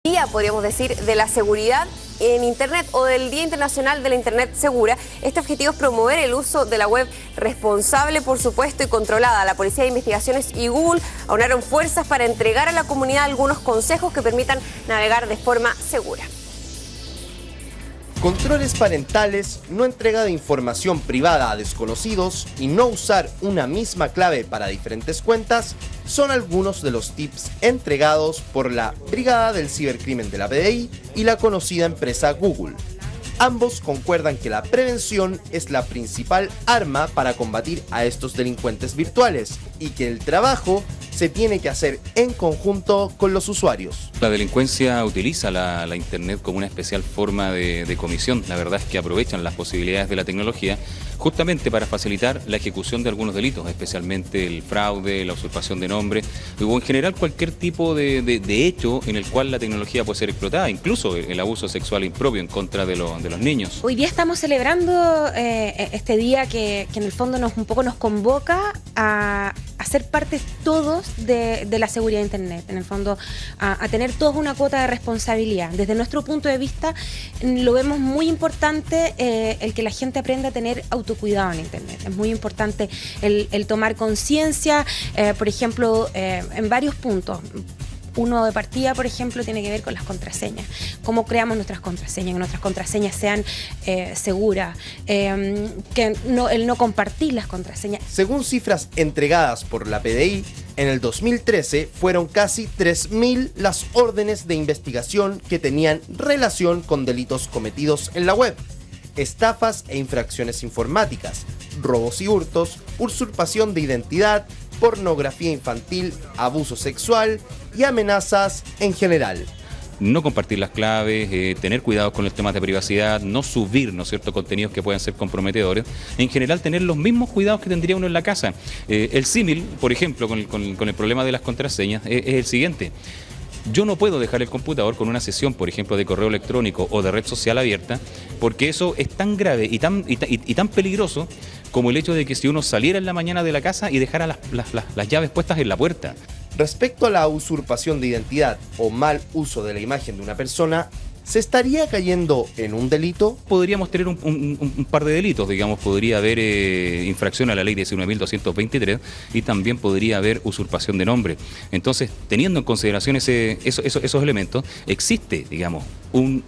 Día, podríamos decir, de la seguridad en Internet o del Día Internacional de la Internet Segura. Este objetivo es promover el uso de la web responsable, por supuesto, y controlada. La Policía de Investigaciones y Google aunaron fuerzas para entregar a la comunidad algunos consejos que permitan navegar de forma segura. Controles parentales, no entrega de información privada a desconocidos y no usar una misma clave para diferentes cuentas son algunos de los tips entregados por la Brigada del Cibercrimen de la PDI y la conocida empresa Google. Ambos concuerdan que la prevención es la principal arma para combatir a estos delincuentes virtuales y que el trabajo se tiene que hacer en conjunto con los usuarios. La delincuencia utiliza la Internet como una especial forma de comisión. La verdad es que aprovechan las posibilidades de la tecnología justamente para facilitar la ejecución de algunos delitos, especialmente el fraude, la usurpación de nombre o en general cualquier tipo de hecho en el cual la tecnología puede ser explotada, incluso el abuso sexual impropio en contra de los niños. Hoy día estamos celebrando este día que en el fondo un poco nos convoca a ser parte todos de la seguridad de Internet, en el fondo a tener todos una cuota de responsabilidad. Desde nuestro punto de vista lo vemos muy importante el que la gente aprenda a tener autocuidado en Internet. Es muy importante el tomar conciencia, por ejemplo, en varios puntos. Uno de partida, por ejemplo, tiene que ver con las contraseñas. Cómo creamos nuestras contraseñas sean seguras, que el no compartir las contraseñas. Según cifras entregadas por la PDI, en el 2013 fueron casi 3.000 las órdenes de investigación que tenían relación con delitos cometidos en la web. Estafas e infracciones informáticas, robos y hurtos, usurpación de identidad, pornografía infantil, abuso sexual y amenazas en general. No compartir las claves, tener cuidado con los temas de privacidad, no subir, ¿no es cierto?, contenidos que puedan ser comprometedores. En general, tener los mismos cuidados que tendría uno en la casa. El símil, por ejemplo, con el problema de las contraseñas, es el siguiente. Yo no puedo dejar el computador con una sesión, por ejemplo, de correo electrónico o de red social abierta, porque eso es tan grave y tan peligroso como el hecho de que si uno saliera en la mañana de la casa y dejara las llaves puestas en la puerta. Respecto a la usurpación de identidad o mal uso de la imagen de una persona, ¿se estaría cayendo en un delito? Podríamos tener un par de delitos, digamos, podría haber infracción a la ley 19.223 y también podría haber usurpación de nombre. Entonces, teniendo en consideración esos elementos, existe, digamos, un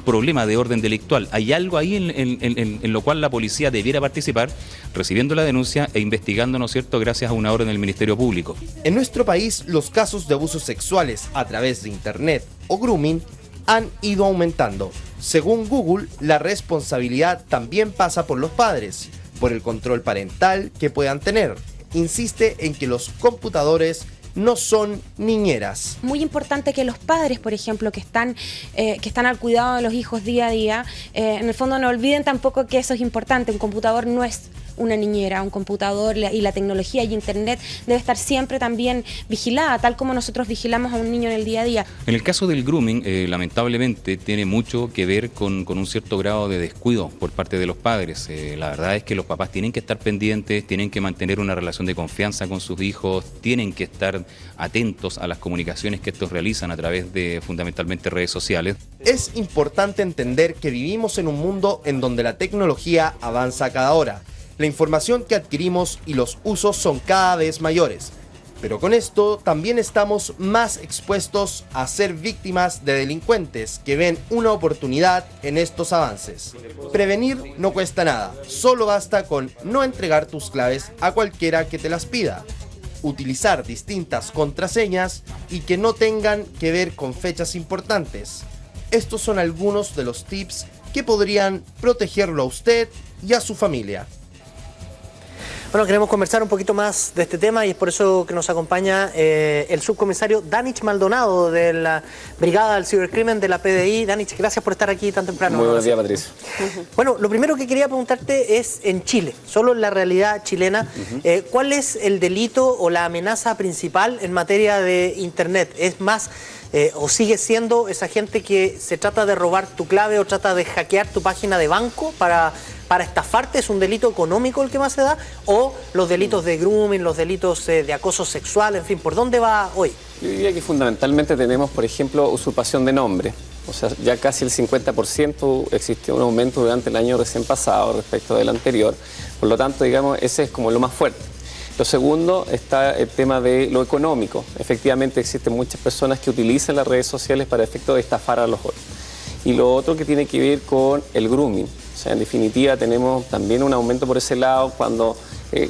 problema de orden delictual. Hay algo ahí en lo cual la policía debiera participar, recibiendo la denuncia e investigando, ¿no es cierto?, gracias a una orden del Ministerio Público. En nuestro país, los casos de abusos sexuales a través de Internet o grooming han ido aumentando. Según Google, la responsabilidad también pasa por los padres, por el control parental que puedan tener. Insiste en que los computadores no son niñeras. Muy importante que los padres, por ejemplo, que están al cuidado de los hijos día a día, en el fondo no olviden tampoco que eso es importante. Un computador no es una niñera, un computador y la tecnología y Internet debe estar siempre también vigilada, tal como nosotros vigilamos a un niño en el día a día. En el caso del grooming, lamentablemente, tiene mucho que ver con un cierto grado de descuido por parte de los padres. La verdad es que los papás tienen que estar pendientes, tienen que mantener una relación de confianza con sus hijos, tienen que estar atentos a las comunicaciones que estos realizan a través de fundamentalmente redes sociales. Es importante entender que vivimos en un mundo en donde la tecnología avanza cada hora. La información que adquirimos y los usos son cada vez mayores, pero con esto también estamos más expuestos a ser víctimas de delincuentes que ven una oportunidad en estos avances. Prevenir no cuesta nada, solo basta con no entregar tus claves a cualquiera que te las pida, utilizar distintas contraseñas y que no tengan que ver con fechas importantes. Estos son algunos de los tips que podrían protegerlo a usted y a su familia. Bueno, queremos conversar un poquito más de este tema y es por eso que nos acompaña el subcomisario Danich Maldonado de la Brigada del Cibercrimen de la PDI. Danich, gracias por estar aquí tan temprano. Muy buenos días, Patricio. Bueno, lo primero que quería preguntarte es en Chile, solo en la realidad chilena, ¿cuál es el delito o la amenaza principal en materia de Internet? ¿Es más o sigue siendo esa gente que se trata de robar tu clave o trata de hackear tu página de banco para estafarte? ¿Es un delito económico el que más se da? ¿O los delitos de grooming, los delitos de acoso sexual, en fin, por dónde va hoy? Yo diría que fundamentalmente tenemos, por ejemplo, usurpación de nombre. O sea, ya casi el 50% existió un aumento durante el año recién pasado respecto del anterior. Por lo tanto, digamos, ese es como lo más fuerte. Lo segundo está el tema de lo económico. Efectivamente, existen muchas personas que utilizan las redes sociales para efecto de estafar a los otros. Y lo otro que tiene que ver con el grooming. O sea, en definitiva, tenemos también un aumento por ese lado cuando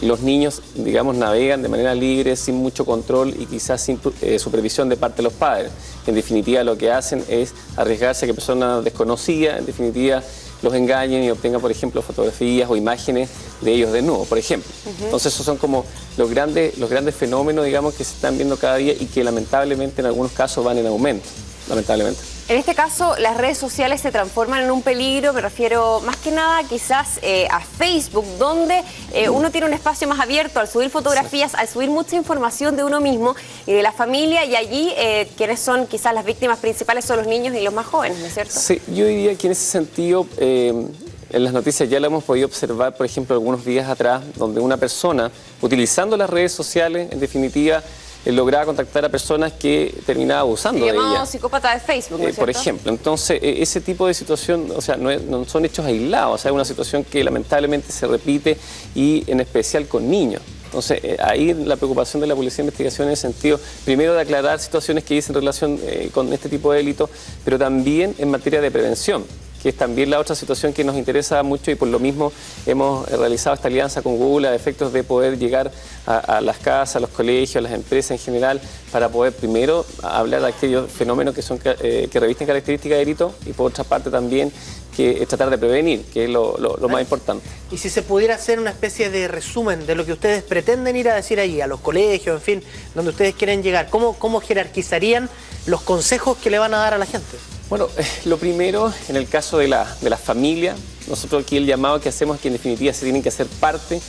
los niños, digamos, navegan de manera libre, sin mucho control y quizás sin supervisión de parte de los padres. En definitiva, lo que hacen es arriesgarse a que personas desconocidas, en definitiva, los engañen y obtengan, por ejemplo, fotografías o imágenes de ellos desnudos, por ejemplo. Entonces, esos son como los grandes fenómenos, digamos, que se están viendo cada día y que lamentablemente en algunos casos van en aumento, lamentablemente. En este caso, las redes sociales se transforman en un peligro, me refiero más que nada quizás a Facebook, donde uno tiene un espacio más abierto al subir fotografías, al subir mucha información de uno mismo y de la familia, y allí quienes son quizás las víctimas principales son los niños y los más jóvenes, ¿no es cierto? Sí, yo diría que en ese sentido, en las noticias ya lo hemos podido observar, por ejemplo, algunos días atrás, donde una persona, utilizando las redes sociales, en definitiva, lograba contactar a personas que terminaban abusando de ella. Llamado psicópata de Facebook, ¿no es por cierto? ejemplo. Entonces, ese tipo de situación, o sea, no son hechos aislados, o sea, es una situación que lamentablemente se repite y en especial con niños. Entonces, ahí la preocupación de la Policía de Investigación en el sentido, primero, de aclarar situaciones que dicen relación con este tipo de delitos, pero también en materia de prevención, que es también la otra situación que nos interesa mucho y por lo mismo hemos realizado esta alianza con Google a efectos de poder llegar a las casas, a los colegios, a las empresas en general, para poder primero hablar de aquellos fenómenos que revisten características de delito y por otra parte también que tratar de prevenir, que es lo más importante. Y si se pudiera hacer una especie de resumen de lo que ustedes pretenden ir a decir allí, a los colegios, en fin, donde ustedes quieren llegar, ¿cómo jerarquizarían los consejos que le van a dar a la gente? Bueno, lo primero, en el caso de la familia, nosotros aquí el llamado que hacemos es que en definitiva se tienen que hacer parte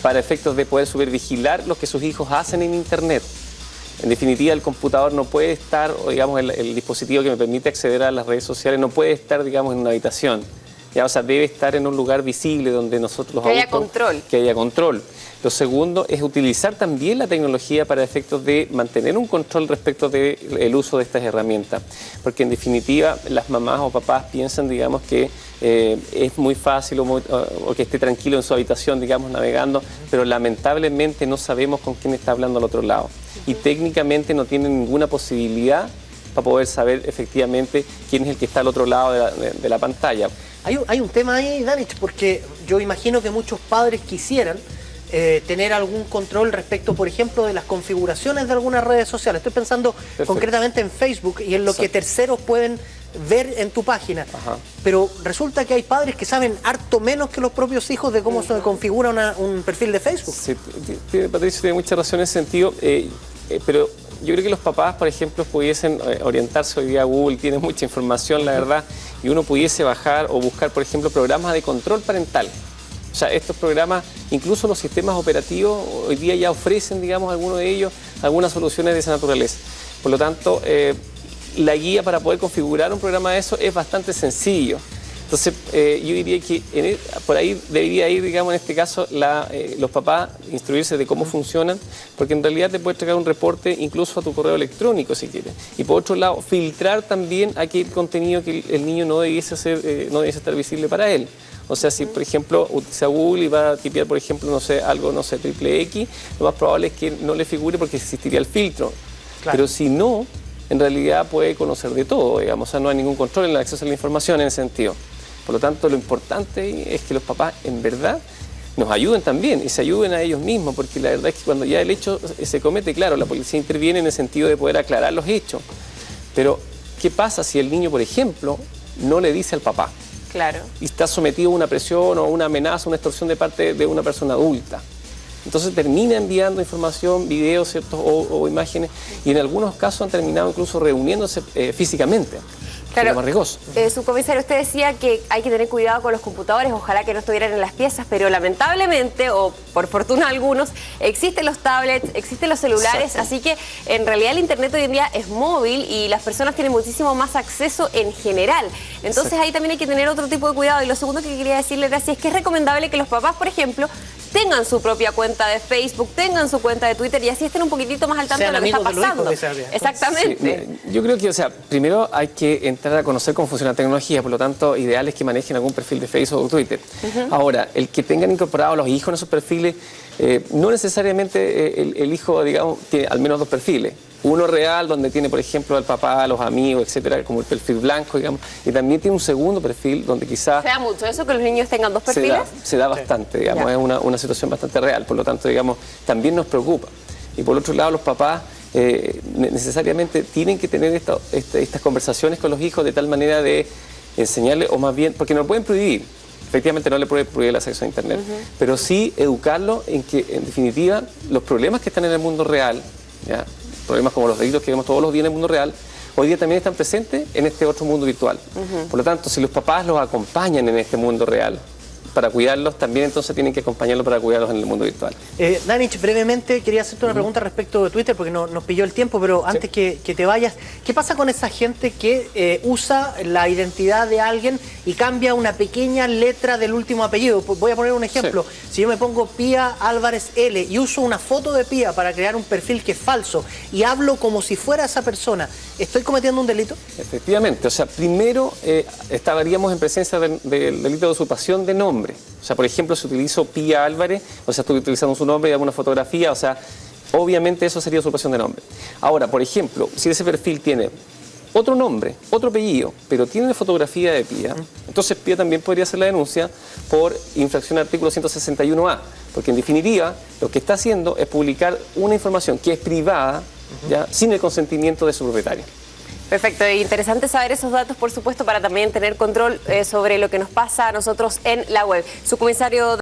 para efectos de poder supervigilar lo que sus hijos hacen en Internet. En definitiva, el computador no puede estar, o digamos, el dispositivo que me permite acceder a las redes sociales no puede estar, digamos, en una habitación. Ya, o sea, debe estar en un lugar visible donde nosotros los adultos... Que haya control. Que haya control. Lo segundo es utilizar también la tecnología para efectos de mantener un control respecto del uso de estas herramientas. Porque en definitiva las mamás o papás piensan, digamos, que es muy fácil o que esté tranquilo en su habitación, digamos, navegando, pero lamentablemente no sabemos con quién está hablando al otro lado. Y técnicamente no tienen ninguna posibilidad para poder saber efectivamente quién es el que está al otro lado de la pantalla. Hay un tema ahí, Danich, porque yo imagino que muchos padres quisieran tener algún control respecto, por ejemplo, de las configuraciones de algunas redes sociales. Estoy pensando concretamente en Facebook y en lo que terceros pueden ver en tu página. Ajá. Pero resulta que hay padres que saben harto menos que los propios hijos de cómo se configura un perfil de Facebook. Sí, Patricio tiene mucha razón en ese sentido, pero yo creo que los papás, por ejemplo, pudiesen orientarse hoy día a Google, tiene mucha información, la verdad, y uno pudiese bajar o buscar, por ejemplo, programas de control parental. O sea, estos programas, incluso los sistemas operativos, hoy día ya ofrecen, digamos, algunos de ellos, algunas soluciones de esa naturaleza. Por lo tanto, la guía para poder configurar un programa de eso es bastante sencillo. Entonces, yo diría que por ahí debería ir, digamos, en este caso, los papás instruirse de cómo funcionan, porque en realidad te puede entregar un reporte incluso a tu correo electrónico, si quieres. Y por otro lado, filtrar también aquel contenido que el niño no debiese estar visible para él. O sea, si por ejemplo utiliza Google y va a tipear, por ejemplo, no sé, algo, no sé, XXX, lo más probable es que no le figure porque existiría el filtro. Claro. Pero si no, en realidad puede conocer de todo, digamos, o sea, no hay ningún control en el acceso a la información en ese sentido. Por lo tanto, lo importante es que los papás, en verdad, nos ayuden también y se ayuden a ellos mismos, porque la verdad es que cuando ya el hecho se comete, claro, la policía interviene en el sentido de poder aclarar los hechos. Pero, ¿qué pasa si el niño, por ejemplo, no le dice al papá? Claro. Y está sometido a una presión o una amenaza, una extorsión de parte de una persona adulta. Entonces termina enviando información, videos, ¿cierto? O imágenes, y en algunos casos han terminado incluso reuniéndose físicamente. Claro, subcomisario, usted decía que hay que tener cuidado con los computadores, ojalá que no estuvieran en las piezas, pero lamentablemente, o por fortuna algunos, existen los tablets, existen los celulares, exacto. Así que en realidad el Internet hoy en día es móvil y las personas tienen muchísimo más acceso en general. Entonces exacto. Ahí también hay que tener otro tipo de cuidado. Y lo segundo que quería decirle, Gracia, es que es recomendable que los papás, por ejemplo, tengan su propia cuenta de Facebook, tengan su cuenta de Twitter y así estén un poquitito más al tanto de lo que está pasando. Exactamente. Sí, yo creo que, o sea, primero hay que entrar a conocer cómo funciona la tecnología, por lo tanto, ideal es que manejen algún perfil de Facebook o Twitter. Ahora, el que tengan incorporados los hijos en esos perfiles, no necesariamente el hijo, digamos, tiene al menos 2 perfiles. Uno real, donde tiene, por ejemplo, al papá, los amigos, etcétera, como el perfil blanco, digamos, y también tiene un segundo perfil donde quizás... ¿Se da mucho eso, que los niños tengan 2 perfiles? Se da bastante, digamos, es una situación bastante real, por lo tanto, digamos, también nos preocupa. Y por otro lado, los papás necesariamente tienen que tener estas conversaciones con los hijos de tal manera de enseñarles, o más bien, porque no lo pueden prohibir. Efectivamente no le puede prohibir el acceso a Internet, pero sí educarlo en que, en definitiva, los problemas que están en el mundo real, ¿ya? Problemas como los delitos que vemos todos los días en el mundo real, hoy día también están presentes en este otro mundo virtual. Por lo tanto, si los papás los acompañan en este mundo real para cuidarlos, también entonces tienen que acompañarlos para cuidarlos en el mundo virtual. Danich, brevemente quería hacerte una pregunta respecto de Twitter, porque nos pilló el tiempo, pero antes que te vayas, ¿qué pasa con esa gente que usa la identidad de alguien y cambia una pequeña letra del último apellido? Voy a poner un ejemplo. Si yo me pongo Pía Álvarez L y uso una foto de Pía para crear un perfil que es falso y hablo como si fuera esa persona, ¿estoy cometiendo un delito? Efectivamente, o sea, primero estaríamos en presencia del delito de usurpación de nombre. O sea, por ejemplo, si utilizo Pía Álvarez, o sea, estoy utilizando su nombre y hago una fotografía, o sea, obviamente eso sería usurpación de nombre. Ahora, por ejemplo, si ese perfil tiene otro nombre, otro apellido, pero tiene la fotografía de Pía, entonces Pía también podría hacer la denuncia por infracción al artículo 161A, porque en definitiva lo que está haciendo es publicar una información que es privada, ¿ya? Sin el consentimiento de su propietario. Perfecto, interesante saber esos datos, por supuesto, para también tener control sobre lo que nos pasa a nosotros en la web. Subcomisario